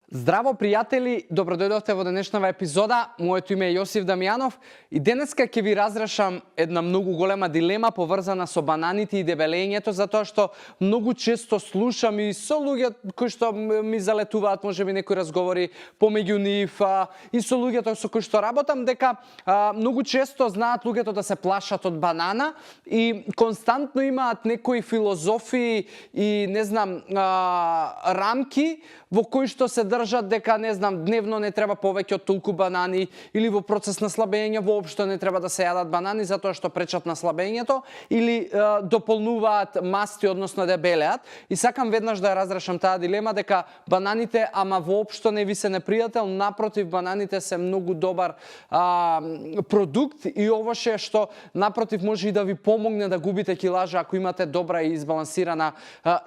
Здраво, пријатели, добродојдовте во денешнава епизода. Моето име е Јосиф Дамјанов и денеска ќе ви разрешам една многу голема дилема поврзана со бананите и дебелењето, затоа што многу често слушам и со луѓе кои што ми залетуваат, можеби некои разговори помеѓу нив, и со луѓето со кои што работам, дека многу често знаат луѓето да се плашат од банана и константно имаат некои филозофии и не знам рамки во кои што се држат дека дневно не треба повеќе од толку банани или во процес на слабење воопшто не треба да се јадат банани затоа што пречат на слабењето или дополнуваат масти, односно дебелеат. И сакам веднаш да ја разрешам таа дилема дека бананите ама воопшто не ви се непријател, напротив бананите се многу добар продукт и овоше што напротив може и да ви помогне да губите килажа ако имате добра и избалансирана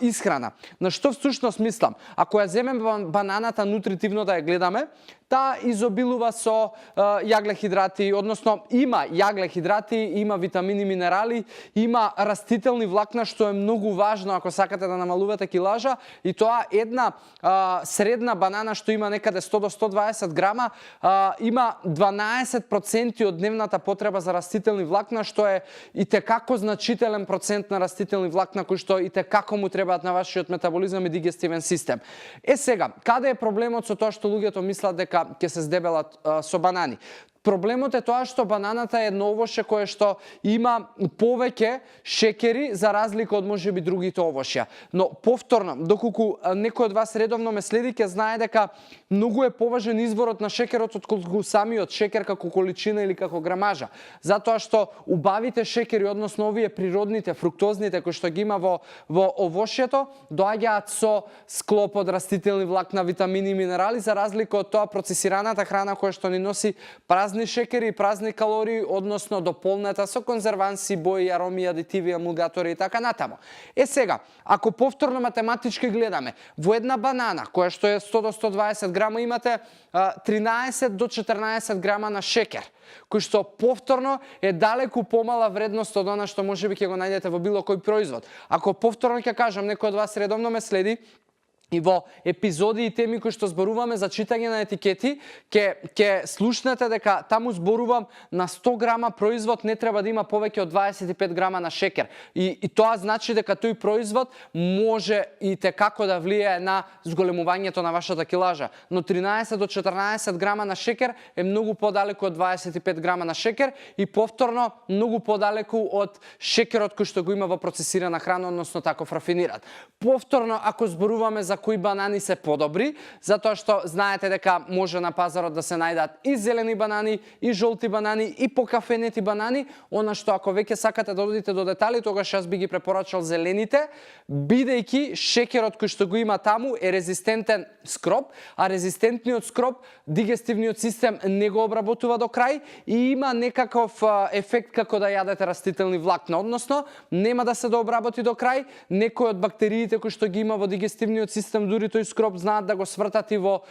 исхрана. На што всушност мислам? Ако ја земеме бананата нутритивно да ја гледаме, таа изобилува со јаглехидрати, односно има јаглехидрати, има витамини, минерали, има растителни влакна, што е многу важно ако сакате да намалувате килажа, и тоа една средна банана што има некаде 100 до 120 грама, има 12% од дневната потреба за растителни влакна, што е итекако значителен процент на растителни влакна кои што итекако му требаат на вашиот метаболизам и дигестивен систем. Сега, каде е проблемот со тоа што луѓето мислат дека ќе се здебелат со банани? Проблемот е тоа што бананата е едно овоше кое што има повеќе шекери за разлика од можеби другите овошја. Но повторно, доколку некој од вас редовно ме следи, ќе знае дека многу е поважен изворот на шекерот отколку самиот шекер како количина или како грамажа. Затоа што убавите шекери, односно овие природните, фруктозните кои што ги има во овошјето, доаѓаат со склоп од растителни влакна, витамини и минерали, за разлика од тоа процесираната храна која што ни носи празни шекери и празни калории, односно дополнета со конзерванси, бои, ароми, адитиви, емулгатори и така натаму. Сега, ако повторно математички гледаме, во една банана, која што е 100 до 120 грама, имате 13 до 14 грама на шекер, кој што повторно е далеку помала вредност од она што можеби ќе го најдете во било кој производ. Ако повторно ќе кажам, некој од вас редовно ме следи, и во епизоди и теми кои што зборуваме за читање на етикети, ќе слушнете дека таму зборувам на 100 грама производ не треба да има повеќе од 25 грама на шекер. И тоа значи дека тој производ може и текако да влијае на зголемувањето на вашата килажа. Но 13 до 14 грама на шекер е многу подалеку од 25 грама на шекер и повторно многу подалеку од шекерот кој што го има во процесирана храна, односно таков рафиниран. Повторно, ако зборуваме за кои банани се подобри, затоа што знаете дека може на пазарот да се најдат и зелени банани, и жолти банани, и покафенети банани, она што ако веќе сакате да одите до детали, тогаш јас би ги препорачал зелените, бидејќи шекерот кој што го има таму е резистентен скроп, а резистентниот скроп дигестивниот систем не го обработува до крај и има некаков ефект како да јадете растителни влакна, односно нема да се дообработи до крај, некои од бактериите кои што ги има во дигестивниот систем, дури тој скроп знаат да го свртат и во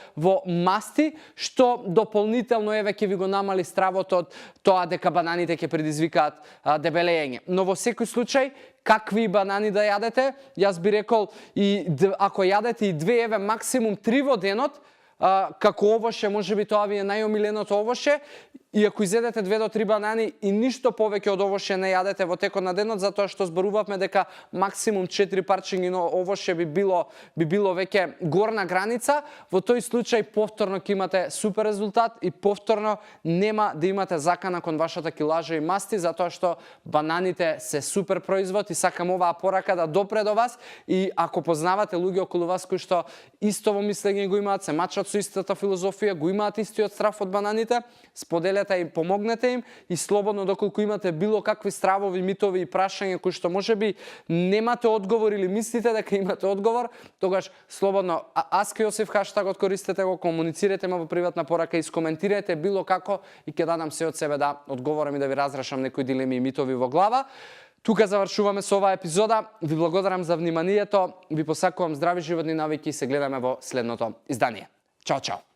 масти, што дополнително ќе ви го намали стравот од тоа дека бананите ќе предизвикаат дебелење. Но во секој случај, какви банани да јадете, јас би рекол и ако јадете и 2, еве максимум 3 во денот, како овоше, можеби тоа ви е најомиленото овоше, и ако изедете 2 до 3 банани и ништо повеќе од овоше не јадете во текот на денот, затоа што зборувавме дека максимум 4 парчињи на овоше би било веќе горна граница, во тој случај повторно ќе имате супер резултат и повторно нема да имате закана кон вашата килажа и масти, затоа што бананите се супер производ и сакам оваа порака да допре до вас. И ако познавате луѓе околу вас кои што исто во мислење го имаат, се мачат со истата филозофија, го имаат истиот страф од бананите, споделете и помогнете им и слободно доколку имате било какви стравови, митови и прашања кои што можеби немате одговор или мислите дека имате одговор, тогаш слободно Ask Јосиф хаштагот користете го, комуницирате ме во приватна порака и искоментирате било како и ќе дадам се од себе да одговорам и да ви разрешам некои дилеми и митови во глава. Тука завршуваме со оваа епизода. Ви благодарам за вниманието, ви посакувам здрави животни навики и се гледаме во следното издание. Чао, чао!